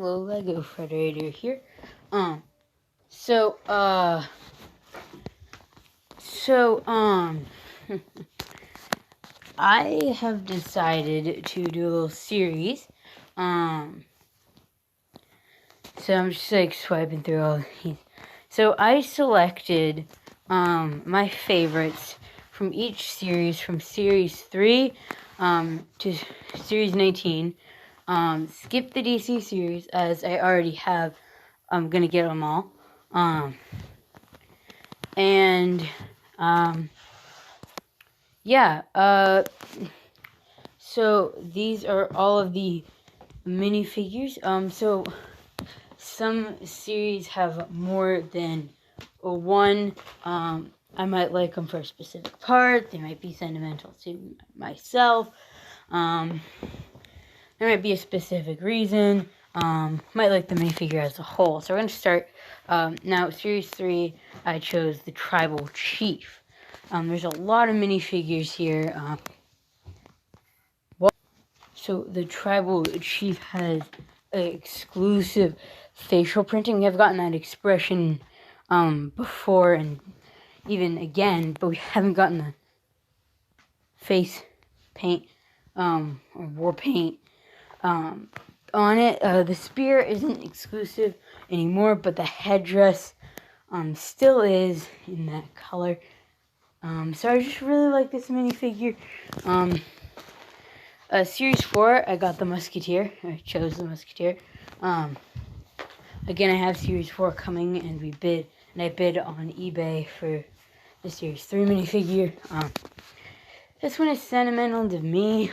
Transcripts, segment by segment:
Hello, Lego Frederator here. So, uh, so, um, I have decided to do a little series. So I'm just like swiping through all these. So I selected, my favorites from each series, from series 3, to series 19. Skip the DC series as I already have. I'm gonna get them all. So these are all of the minifigures. So some series have more than one. I might like them for a specific part. They might be sentimental to myself. There might be a specific reason. Might like the minifigure as a whole. So we're going to start. Now, Series 3, I chose the Tribal Chief. There's a lot of minifigures here. So the Tribal Chief has exclusive facial printing. We have gotten that expression before and even again, but we haven't gotten the face paint or war paint on it. The spear isn't exclusive anymore, but the headdress still is in that color. So I just really like this minifigure. Series 4, I got the Musketeer. I chose the Musketeer. Again, I have Series 4 coming, and I bid on eBay for the Series 3 minifigure. This one is sentimental to me.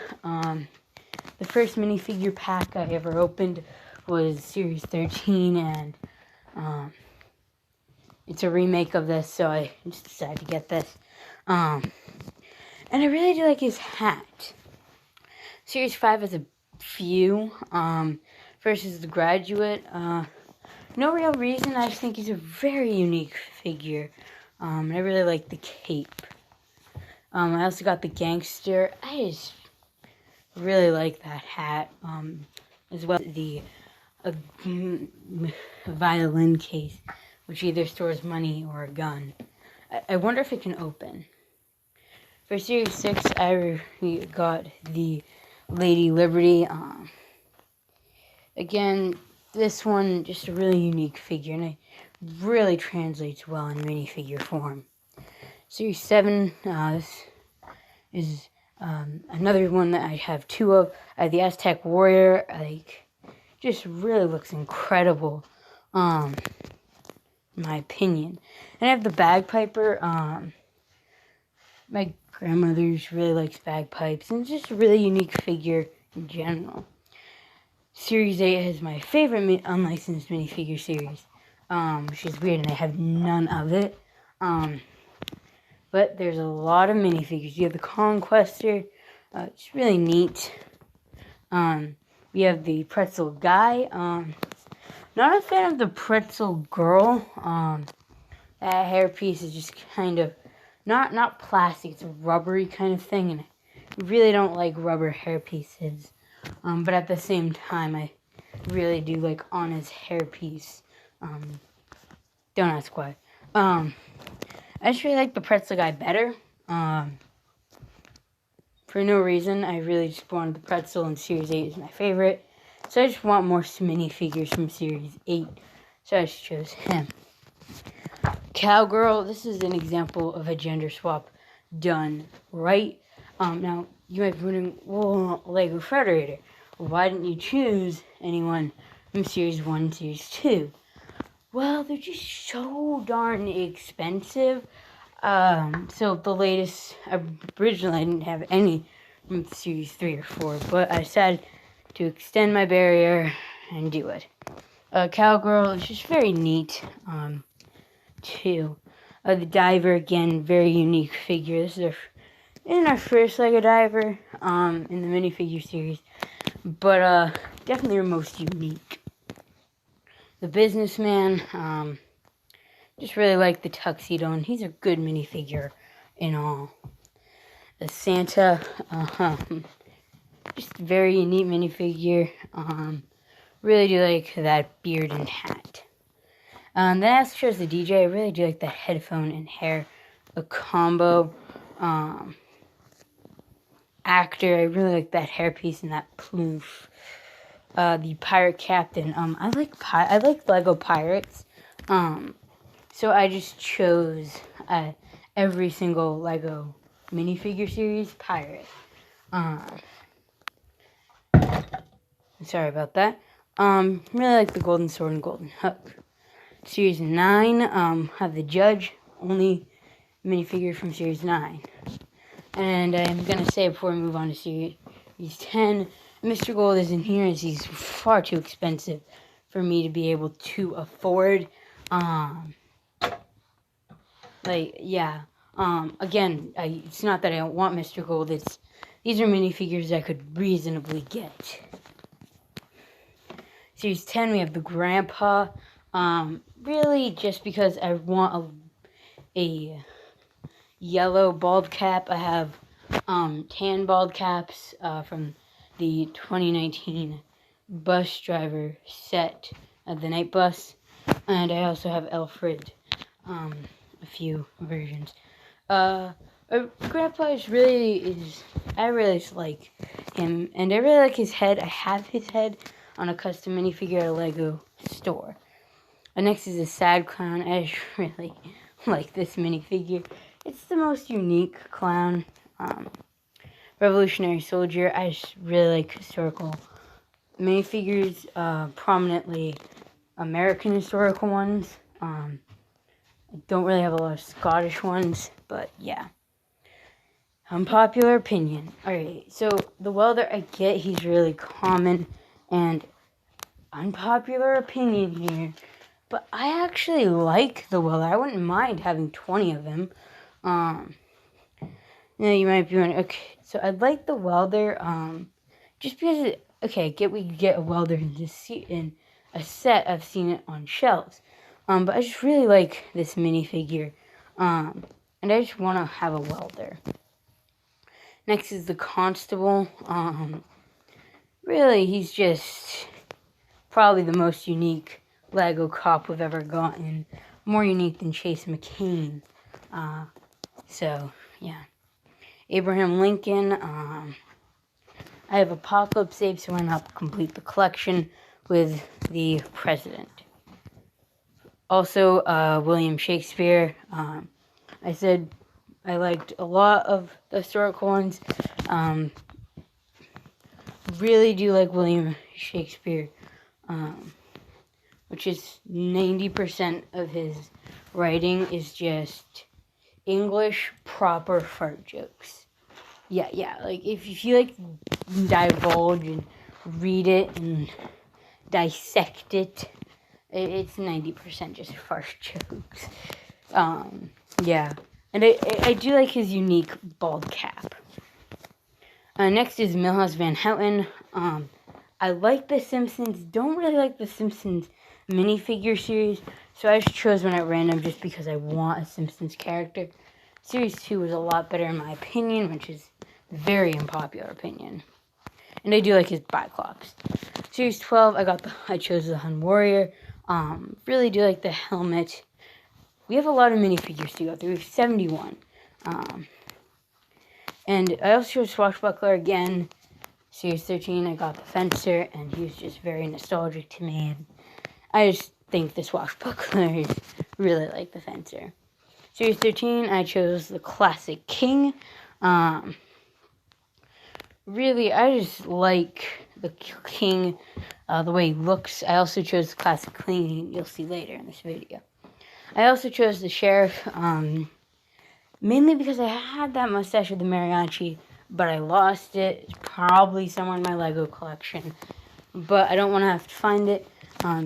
The first minifigure pack I ever opened was Series 13, and it's a remake of this, so I just decided to get this. And I really do like his hat. Series 5 has a few. First is the Graduate. No real reason. I just think he's a very unique figure. I really like the cape. I also got the Gangster. I just really like that hat. As well as the violin case, which either stores money or a gun. I wonder if it can open. For Series 6, I got the Lady Liberty. Again, this one, just a really unique figure, and it really translates well in minifigure form. Series 7, this is another one that I have two of. I have the Aztec Warrior, just really looks incredible, in my opinion. And I have the Bagpiper. My grandmother's really likes bagpipes, and it's just a really unique figure in general. Series 8 is my favorite unlicensed minifigure series, which is weird, and I have none of it. But there's a lot of minifigures. You have the Conquester. It's really neat. We have the Pretzel Guy. Not a fan of the Pretzel Girl. That hairpiece is just kind of not plastic. It's a rubbery kind of thing, and I really don't like rubber hairpieces. But at the same time, I really do like Anna's hairpiece. Don't ask why. I just really like the Pretzel Guy better. For no reason, I really just wanted the Pretzel, and Series 8 is my favorite. So I just want more minifigures from Series 8. So I just chose him. Cowgirl, this is an example of a gender swap done right. Now, you might be wondering, well, Lego Frederator, why didn't you choose anyone from Series 1, Series 2? Well, they're just so darn expensive. So the latest, originally I didn't have any from Series 3 or 4, but I decided to extend my barrier and do it. Cowgirl is just very neat, too. The Diver, again, very unique figure. This is our first Lego Diver, in the minifigure series, but, definitely our most unique. The Businessman, just really like the tuxedo, and he's a good minifigure in all. The Santa, just very neat minifigure. Really do like that beard and hat. Then I also chose the DJ. I really do like the headphone and hair, a combo. Actor, I really like that hairpiece and that ploof. The pirate captain. I like Lego pirates. So I just chose every single Lego minifigure series pirate. Sorry about that. Really like the Golden Sword and Golden Hook. Series 9, have the Judge, only minifigure from Series 9. And I'm going to say before we move on to Series 10, Mr. Gold isn't here as he's far too expensive for me to be able to afford. Again, it's not that I don't want Mr. Gold, these are minifigures I could reasonably get. Series 10, we have the Grandpa. Really just because I want a yellow bald cap. I have tan bald caps from the 2019 bus driver set of the night bus. And I also have Alfred, a few versions. Grandpa I really like him, and I really like his head. I have his head on a custom minifigure at a Lego store. Next is a sad clown. I just really like this minifigure. It's the most unique clown. Revolutionary Soldier. I just really like historical minifigures, prominently American historical ones. I don't really have a lot of Scottish ones, but yeah. Unpopular opinion. Alright, so the welder, I get he's really common, and unpopular opinion here, but I actually like the welder. I wouldn't mind having 20 of him. Now you might be wondering, okay, so I like the welder, just because, we get a welder in a set. I've seen it on shelves. But I just really like this minifigure, and I just want to have a welder. Next is the Constable. Really, he's just probably the most unique Lego cop we've ever gotten. More unique than Chase McCain. So, yeah. Abraham Lincoln. I have Apocalypse Ape, so why not complete the collection with the President. Also, William Shakespeare. I said I liked a lot of the historical ones. Really do like William Shakespeare, which is 90% of his writing is just English proper fart jokes. Yeah, like if you like divulge and read it and dissect it, it's 90% just fart jokes. Yeah. And I do like his unique bald cap. Next is Milhouse Van Houten. I like The Simpsons. Don't really like The Simpsons minifigure series, so I just chose one at random just because I want a Simpsons character. Series 2 was a lot better in my opinion, which is a very unpopular opinion. And I do like his Biclops. Series 12, I chose the Hun Warrior. Really do like the helmet. We have a lot of minifigures to go through. We have 71. And I also chose Swashbuckler again. Series 13, I got the Fencer, and he was just very nostalgic to me. And I just think the Swashbuckler is really like the Fencer. Series 13, I chose the Classic King. Really, I just like the King, the way he looks. I also chose the Classic King, you'll see later in this video. I also chose the Sheriff, mainly because I had that mustache with the mariachi, but I lost it. It's probably somewhere in my Lego collection, but I don't want to have to find it.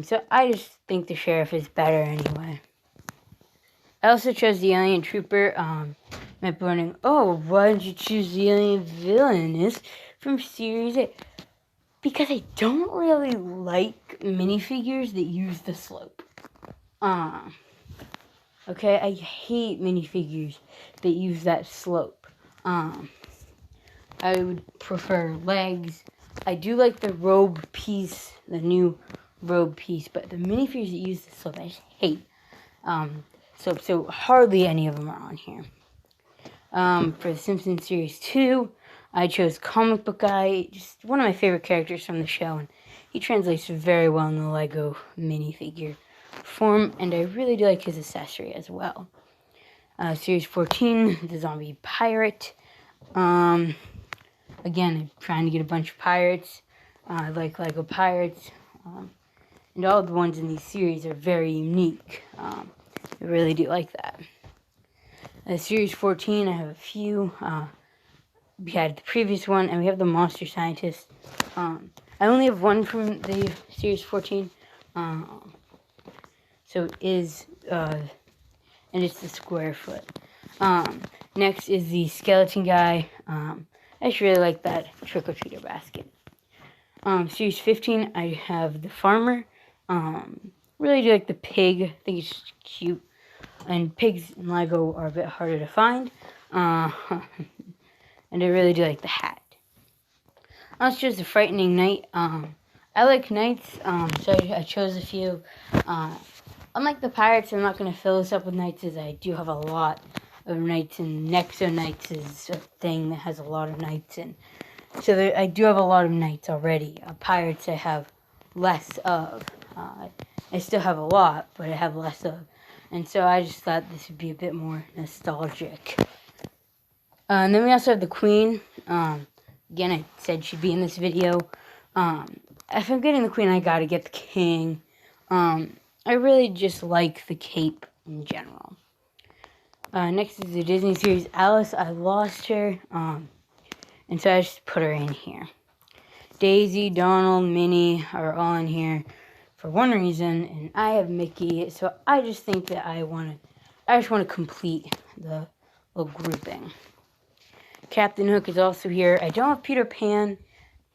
So I just think the Sheriff is better anyway. I also chose the Alien Trooper. Might be wondering, oh, why did you choose the Alien Villainous from Series 8? Because I don't really like minifigures that use the slope. Okay, I hate minifigures that use that slope. I would prefer legs, I do like the robe piece, the new robe piece, but the minifigures that use the slip, I just hate. So hardly any of them are on here. For the Simpsons Series 2, I chose Comic Book Guy, just one of my favorite characters from the show, and he translates very well in the Lego minifigure form, and I really do like his accessory as well. Series 14, the Zombie Pirate. Again, I'm trying to get a bunch of pirates. I like Lego Pirates. And all the ones in these series are very unique. I really do like that. Series 14, I have a few. We had the previous one, and we have the Monster Scientist. I only have one from the Series 14. So it is, and it's the square foot. Next is the Skeleton Guy. I just really like that trick-or-treater basket. Series 15, I have the Farmer. Really do like the pig. I think it's just cute. And pigs in Lego are a bit harder to find. And I really do like the hat. Let's choose the Frightening Knight. I like knights, so I chose a few. Unlike the pirates, I'm not going to fill this up with knights, as I do have a lot of knights, and Nexo Knights is a thing that has a lot of knights, and so I do have a lot of knights already. Pirates I have less of. I still have a lot, but I have less of. And so I just thought this would be a bit more nostalgic. And then we also have the Queen. Again, I said she'd be in this video. If I'm getting the Queen, I gotta get the King. I really just like the cape in general. Next is the Disney series Alice. I lost her. And so I just put her in here. Daisy, Donald, Minnie are all in here for one reason, and I have Mickey, so I just think that I just want to complete the little grouping. Captain Hook is also here. I don't have Peter Pan,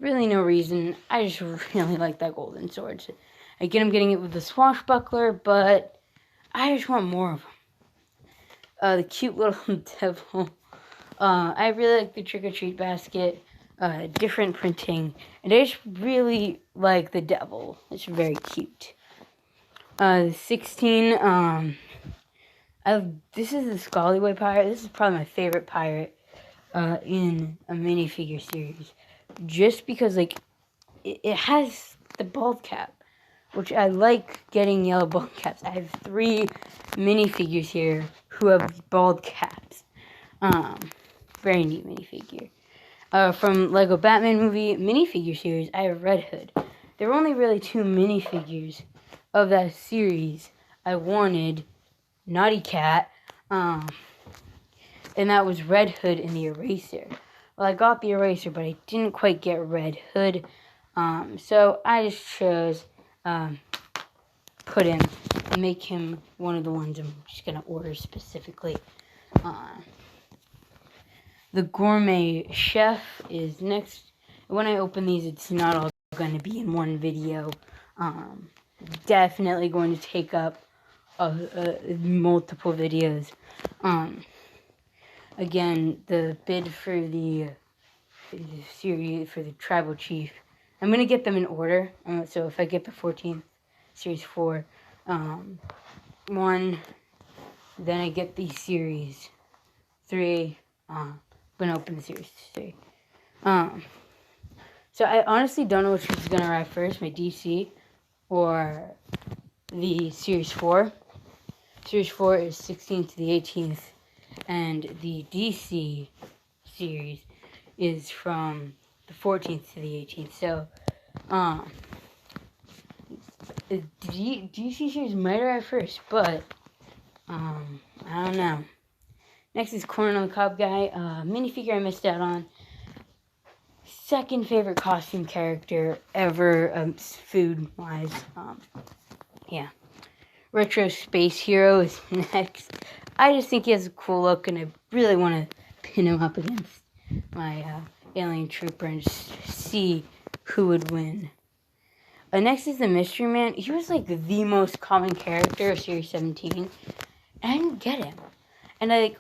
really no reason. I just really like that golden sword. So again, I'm getting it with the swashbuckler, but I just want more of them. The cute little devil. I really like the trick-or-treat basket. Different printing, and I just really like the devil. It's very cute. 16, this is the Scallywag pirate. This is probably my favorite pirate in a minifigure series, just because like it has the bald cap, which I like getting yellow bald caps. I have 3 minifigures here who have bald caps. Very neat minifigure. From Lego Batman movie minifigure series, I have Red Hood. There were only really 2 minifigures of that series I wanted. Naughty Cat, and that was Red Hood and the Eraser. Well, I got the Eraser, but I didn't quite get Red Hood. So I just chose put him and make him one of the ones I'm just going to order specifically. The Gourmet Chef is next. When I open these, it's not all going to be in one video. Definitely going to take up multiple videos. Again, the bid for the series for the Tribal Chief, I'm going to get them in order. So if I get the 14th, Series 4, 1, then I get the Series 3, I'm going to open the Series 3. So I honestly don't know which is going to arrive first, my DC or the Series 4. Series 4 is 16th to the 18th, and the DC series is from the 14th to the 18th. So, the DC series might arrive first, but, I don't know. Next is Corn on the Cob Guy, minifigure I missed out on. Second favorite costume character ever, food-wise. Yeah. Retro Space Hero is next. I just think he has a cool look, and I really want to pin him up against my alien trooper and just see who would win. Next is the Mystery Man. He was like the most common character of Series 17, and I didn't get him. And I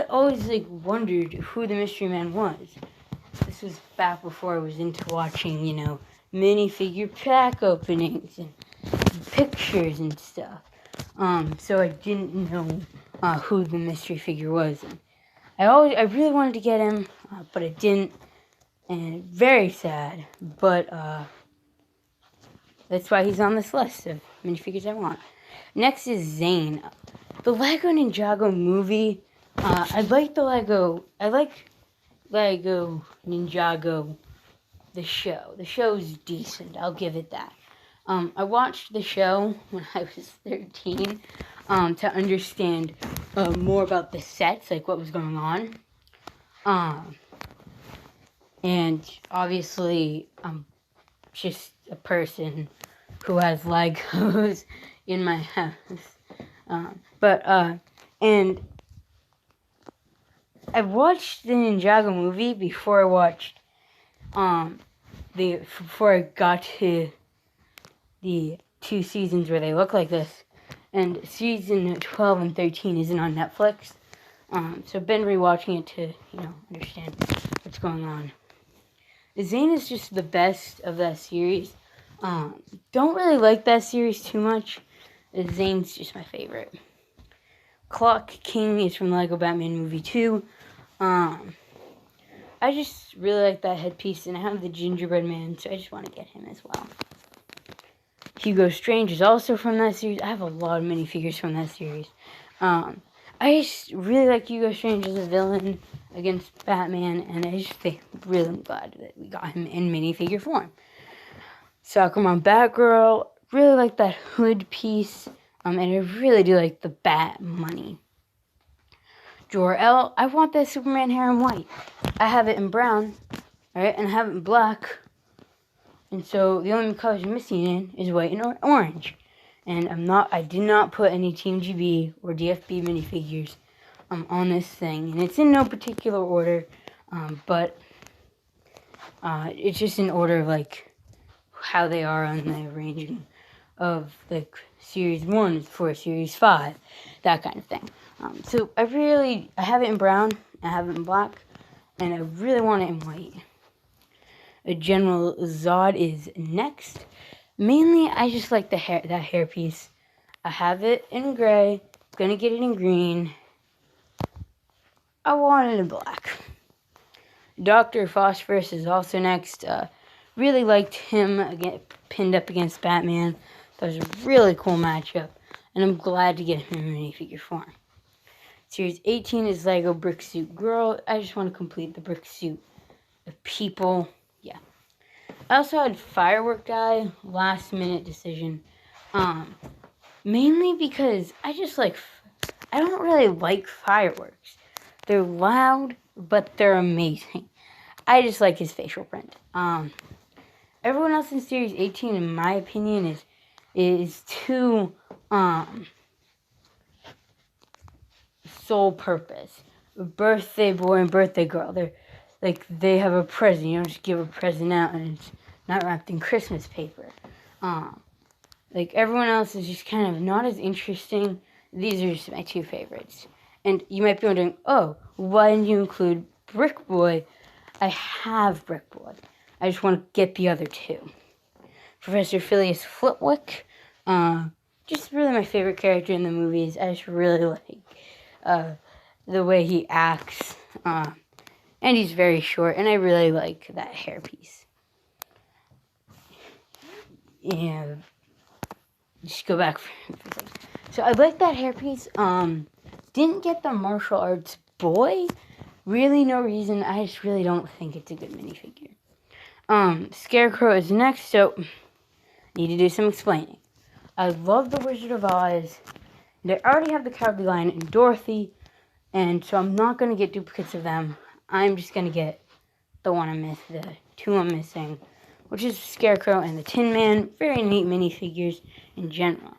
always wondered who the Mystery Man was. this was back before I was into watching, minifigure pack openings and pictures and stuff. So I didn't know who the mystery figure was. And I really wanted to get him, but I didn't, and very sad. But that's why he's on this list of minifigures I want. Next is Zane, the Lego Ninjago movie. I like Lego Ninjago, the show. The show's decent. I'll give it that. I watched the show when I was 13 to understand more about the sets, like what was going on. And obviously, I'm just a person who has Legos in my house. And I watched the Ninjago movie before I got to the 2 seasons where they look like this. And season 12 and 13 isn't on Netflix. So I've been rewatching it to, understand what's going on. Zane is just the best of that series. Don't really like that series too much. Zane's just my favorite. Clock King is from the Lego Batman movie 2. I just really like that headpiece, and I have the gingerbread man, so I just want to get him as well. Hugo Strange is also from that series. I have a lot of minifigures from that series. I just really like Hugo Strange as a villain against Batman, and I just really am glad that we got him in minifigure form. Soccer Mom Batgirl, really like that hood piece, and I really do like the Bat Money. Jor-El, I want that Superman hair in white. I have it in brown, alright, and I have it in black. And so the only colors I'm missing in is white and orange. And I did not put any Team GB or DFB minifigures on this thing. And it's in no particular order, but it's just in order of like how they are on the arranging of like Series 1 for Series 5, that kind of thing. So I have it in brown, I have it in black, and I really want it in white. A General Zod is next. Mainly, I just like that hairpiece. I have it in gray. Gonna get it in green. I want it in black. Dr. Phosphorus is also next. Really liked him pinned up against Batman. That was a really cool matchup, and I'm glad to get him in minifigure form. Series 18 is Lego Brick Suit Girl. I just want to complete the brick suit of people. Yeah. I also had Firework Guy, last minute decision. Mainly because I don't really like fireworks. They're loud, but they're amazing. I just like his facial print. Everyone else in Series 18, in my opinion, is too sole purpose. Birthday boy and birthday girl. They have a present. You don't just give a present out and it's not wrapped in Christmas paper. Everyone else is just kind of not as interesting. These are just my 2 favorites. And you might be wondering, oh, why didn't you include Brick Boy? I have Brick Boy. I just want to get the other 2. Professor Phileas Flitwick. Just really my favorite character in the movies. I just really like the way he acts. And he's very short, and I really like that hairpiece. Yeah. Just go back for a second. So I like that hairpiece. Didn't get the martial arts boy. Really no reason. I just really don't think it's a good minifigure. Scarecrow is next, so need to do some explaining. I love the Wizard of Oz. And I already have the Cowardly Lion and Dorothy, and so I'm not going to get duplicates of them. I'm just going to get the 2 I'm missing, which is Scarecrow and the Tin Man. Very neat minifigures in general.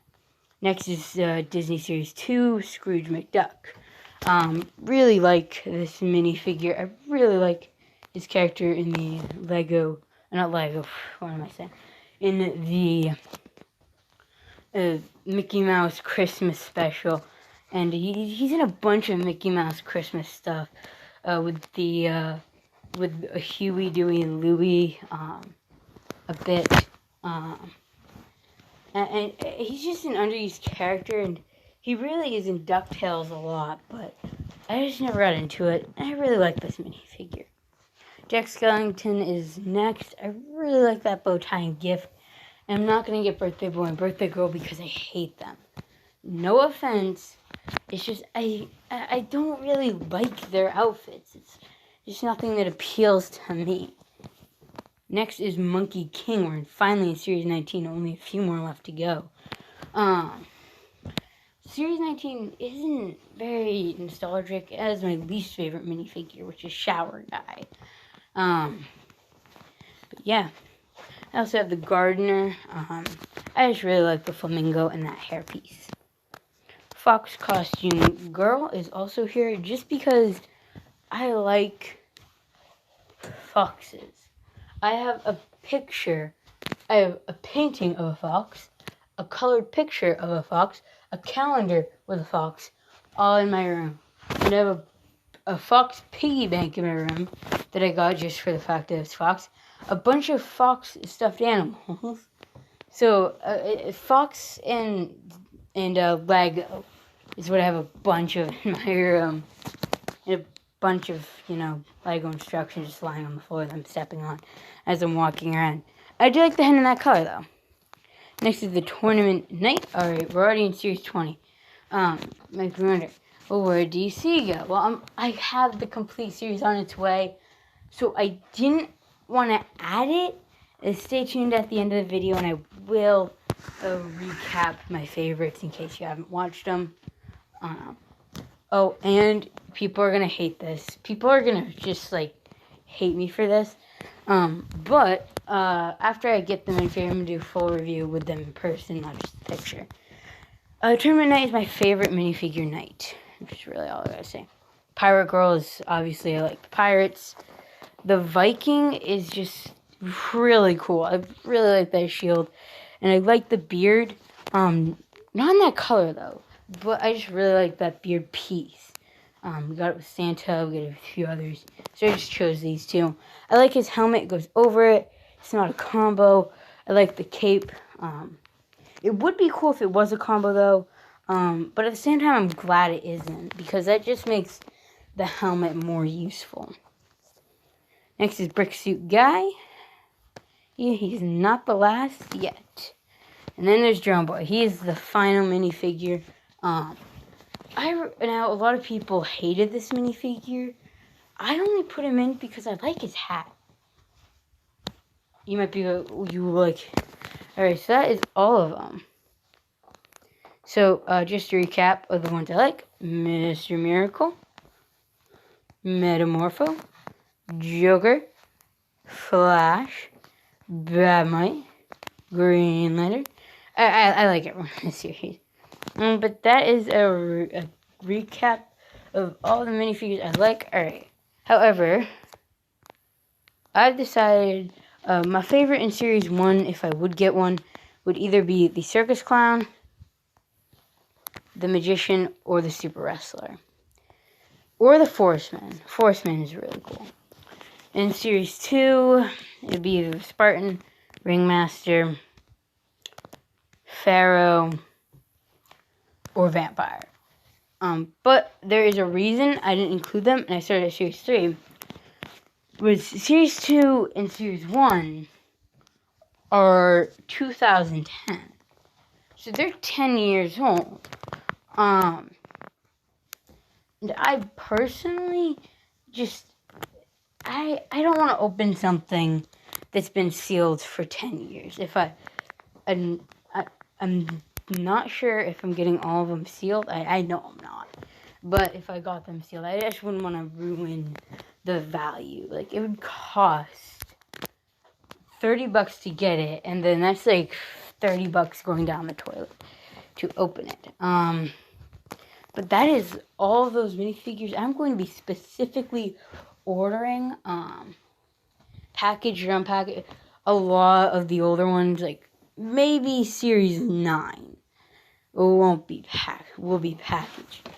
Next is Disney Series 2, Scrooge McDuck. Really like this minifigure. I really like his character in the in the Mickey Mouse Christmas special. And he's in a bunch of Mickey Mouse Christmas stuff with the with a Huey, Dewey, and Louie, a bit, and he's just an underused character, and he really is in DuckTales a lot, but I just never got into it, and I really like this minifigure. Jack Skellington is next. I really like that bow tie and gift. And I'm not going to get Birthday Boy and Birthday Girl because I hate them. No offense. It's just, I don't really like their outfits. It's just nothing that appeals to me. Next is Monkey King. We're finally in Series 19. Only a few more left to go. Series 19 isn't very nostalgic. It has my least favorite minifigure, which is Shower Guy. But yeah. I also have the gardener. I just really like the flamingo and that hairpiece. Fox costume girl is also here just because I like foxes. I have a painting of a fox, a colored picture of a fox, a calendar with a fox, all in my room. And I have a fox piggy bank in my room that I got just for the fact that it's fox. A bunch of fox stuffed animals. So, fox and Lego is what I have a bunch of in my room. And a bunch of, Lego instructions just lying on the floor that I'm stepping on as I'm walking around. I do like the hen in that color, though. Next is the tournament night. Alright, we're already in Series 20. Makes me wonder, well, where do DC go? Well, I have the complete series on its way, so I didn't want to add it. Stay tuned at the end of the video, and I will recap my favorites in case you haven't watched them. Oh, and people are going to hate this. People are going to just, hate me for this. But after I get them in favor, I'm going to do a full review with them in person, not just a picture. Tournament night is my favorite minifigure night, which is really all I gotta say. Pirate Girl is, obviously, I like the pirates. The Viking is just really cool. I really like that shield. And I like the beard. Not in that color, though. But I just really like that beard piece. We got it with Santa. We got it with a few others. So I just chose these two. I like his helmet. It goes over it. It's not a combo. I like the cape. It would be cool if it was a combo, though. But at the same time, I'm glad it isn't. Because that just makes the helmet more useful. Next is Brick Suit Guy. Yeah, he's not the last yet. And then there's Drone Boy. He is the final minifigure. Now, a lot of people hated this minifigure. I only put him in because I like his hat. You might be like... Alright, so that is all of them. So, just to recap of the ones I like. Mr. Miracle. Metamorpho. Joker. Flash. Batmite. Green Lantern. I like everyone in the series. But that is a recap of all the minifigures I like. Alright. However, I've decided my favorite in Series 1, if I would get one, would either be the Circus Clown, the Magician, or the Super Wrestler. Or the Forest Man. Forest Man is really cool. In Series 2, it would be the Spartan, Ringmaster, Pharaoh, or Vampire. But there is a reason I didn't include them, and I started at Series 3. With Series 2 and Series 1 are 2010. So they're 10 years old. And I personally just... I don't want to open something that's been sealed for 10 years. I'm not sure if I'm getting all of them sealed. I know I'm not. But if I got them sealed, I just wouldn't want to ruin the value. Like, it would cost $30 to get it, and then that's like $30 going down the toilet to open it. But that is all of those minifigures. I'm going to be specifically ordering package or unpackaged a lot of the older ones, like maybe Series 9 will be packaged.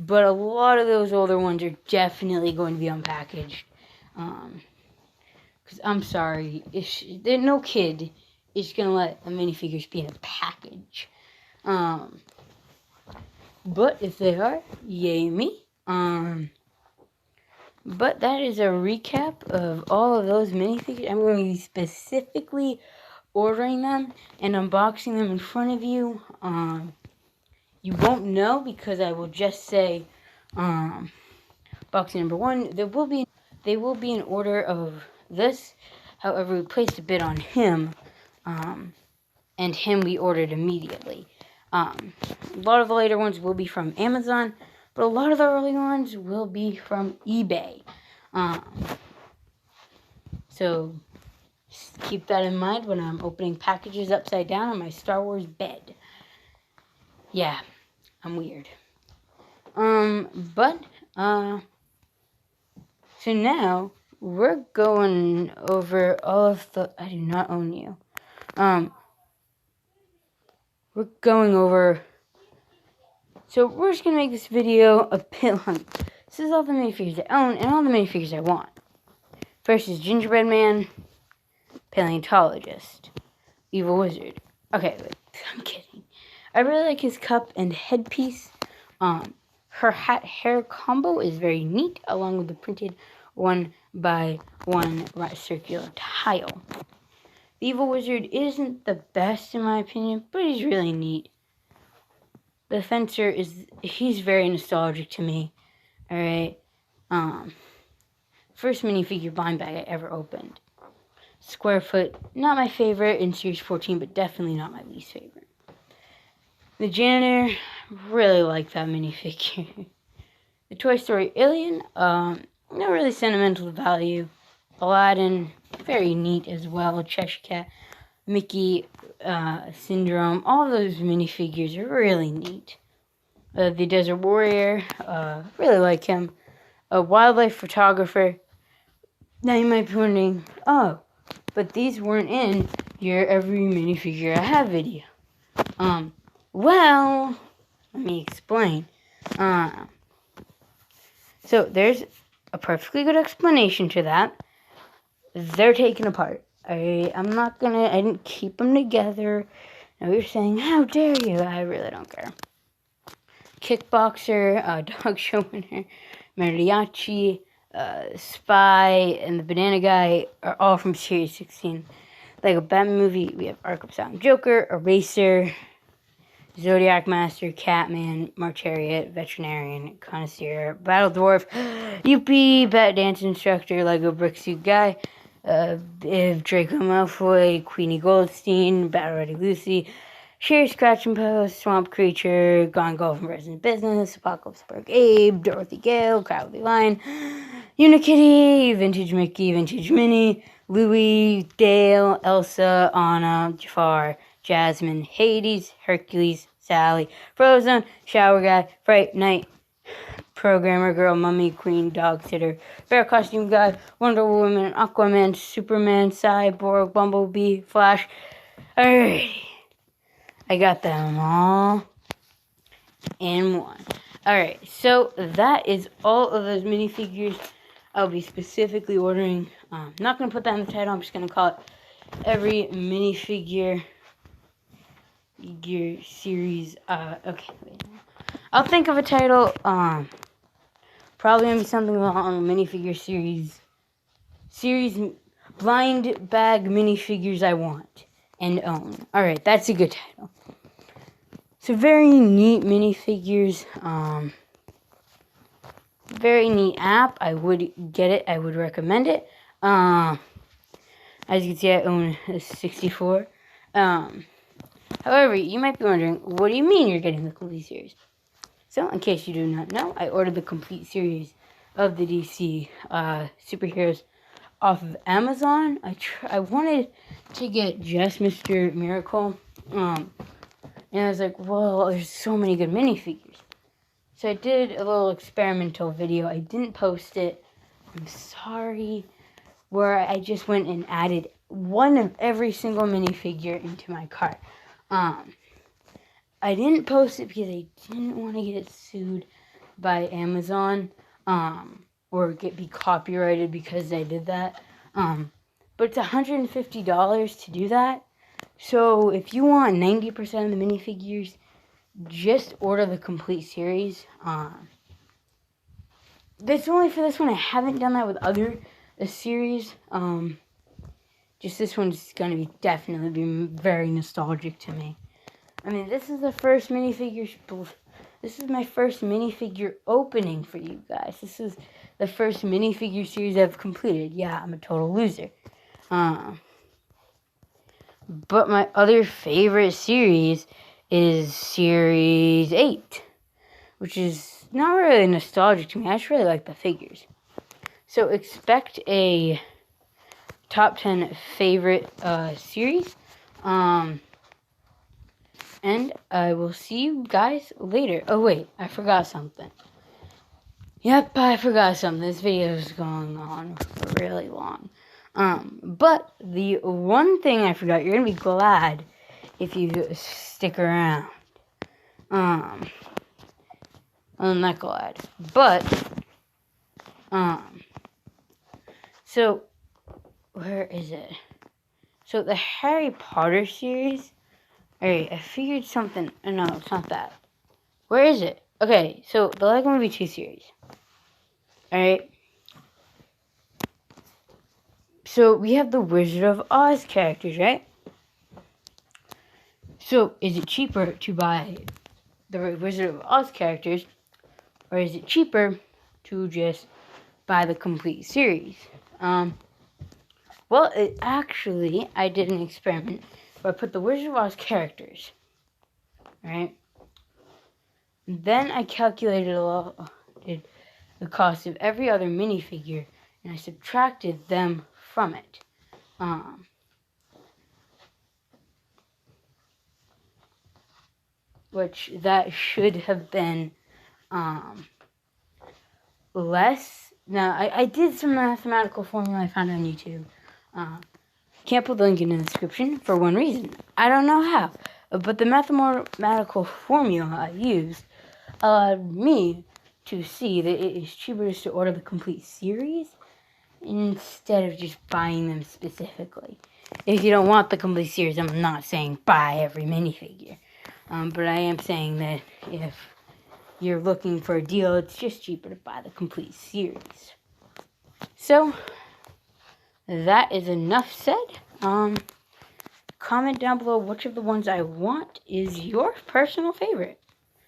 But a lot of those older ones are definitely going to be unpackaged. Because I'm sorry, no kid is going to let a minifigures be in a package. But if they are, yay me. But that is a recap of all of those minifigures. I'm going to be specifically ordering them and unboxing them in front of you. You won't know because I will just say boxing number 1. They will be in order of this. However, we placed a bid on him, and him we ordered immediately. A lot of the later ones will be from Amazon, but a lot of the early ones will be from eBay. So keep that in mind when I'm opening packages upside down on my Star Wars bed. Yeah, I'm weird. So now we're going over all of the. I do not own you. We're going over. So we're just gonna make this video a bit long. This is all the minifigures I own and all the minifigures I want. First is Gingerbread Man, Paleontologist, Evil Wizard. Okay, wait, I'm kidding. I really like his cup and headpiece. Her hat hair combo is very neat, along with the printed 1x1 circular tile. The Evil Wizard isn't the best in my opinion, but he's really neat. The Fencer he's very nostalgic to me. Alright. First minifigure blind bag I ever opened. Squarefoot, not my favorite in Series 14, but definitely not my least favorite. The Janitor, really like that minifigure. The Toy Story Alien, no really sentimental value. Aladdin, very neat as well. Cheshire Cat, Mickey, Syndrome, all those minifigures are really neat. The Desert Warrior, really like him. A wildlife photographer. Now you might be wondering, oh, but these weren't in your every minifigure I have video. Well, let me explain. So there's a perfectly good explanation to that. They're taken apart. I didn't keep them together. Now you're saying, how dare you? I really don't care. Kickboxer, dog show winner, Mariachi, Spy, and the Banana Guy are all from Series 16. Like a Batman movie, we have Arkham Asylum Joker, Eraser, Zodiac Master, Catman, Marchariot, Veterinarian, Connoisseur, Battle Dwarf, Yuppie, Bat Dance Instructor, Lego Brick Suit Guy, Draco Malfoy, Queenie Goldstein, Battle Ready Lucy, Sherry Scratch and Post, Swamp Creature, Gone Golf and Resident Business, Apocalypse Park Abe, Dorothy Gale, Cowardly Lion, Unikitty, Vintage Mickey, Vintage Minnie, Louie, Dale, Elsa, Anna, Jafar, Jasmine, Hades, Hercules, Sally, Frozen, Shower Guy, Fright Night, Programmer Girl, Mummy, Queen, Dog Sitter, Bear Costume Guy, Wonder Woman, Aquaman, Superman, Cyborg, Bumblebee, Flash. Alrighty. I got them all in one. Alright, so that is all of those minifigures I'll be specifically ordering. I'm not going to put that in the title. I'm just going to call it every minifigure series. Okay, wait. I'll think of a title. Probably going to be something along minifigure series blind bag minifigures I want and own. Alright, that's a good title. So very neat minifigures. Very neat app. I would get it. I would recommend it. As you can see, I own a 64. However, you might be wondering, what do you mean you're getting the complete series? So, in case you do not know, I ordered the complete series of the DC superheroes off of Amazon. I wanted to get just Mr. Miracle. And I was like, well, there's so many good minifigures. So I did a little experimental video. I didn't post it. I'm sorry. Where I just went and added one of every single minifigure into my cart. I didn't post it because I didn't want to get sued by Amazon. or be copyrighted because they did that. But it's $150 to do that. So if you want 90% of the minifigures, just order the complete series. That's only for this one. I haven't done that with other series. Just this one's gonna be definitely be very nostalgic to me. I mean, this is the first minifigure. This is my first minifigure opening for you guys. This is the first minifigure series I've completed. Yeah, I'm a total loser. But my other favorite series is Series 8, which is not really nostalgic to me. I just really like the figures. So expect a top 10 favorite series. And I will see you guys later. Oh, wait, I forgot something. Yep, I forgot something. This video is going on for really long. But the one thing I forgot, you're going to be glad if you stick around. I'm not glad. But, so, where is it? So, the Harry Potter series. Alright, I figured something. No, it's not that. Where is it? Okay, so the Lego Movie 2 series. Alright. So we have the Wizard of Oz characters, right? So is it cheaper to buy the Wizard of Oz characters, or is it cheaper to just buy the complete series? Well, I did an experiment where I put the Wizard of Oz characters, right? Then I calculated the cost of every other minifigure, and I subtracted them from it. Which that should have been less. Now, I did some mathematical formula I found on YouTube. Can't put the link in the description for one reason. I don't know how. But the mathematical formula I used allowed me to see that it is cheaper just to order the complete series instead of just buying them specifically. If you don't want the complete series, I'm not saying buy every minifigure. But I am saying that if you're looking for a deal, it's just cheaper to buy the complete series. So, that is enough said. Comment down below which of the ones I want is your personal favorite.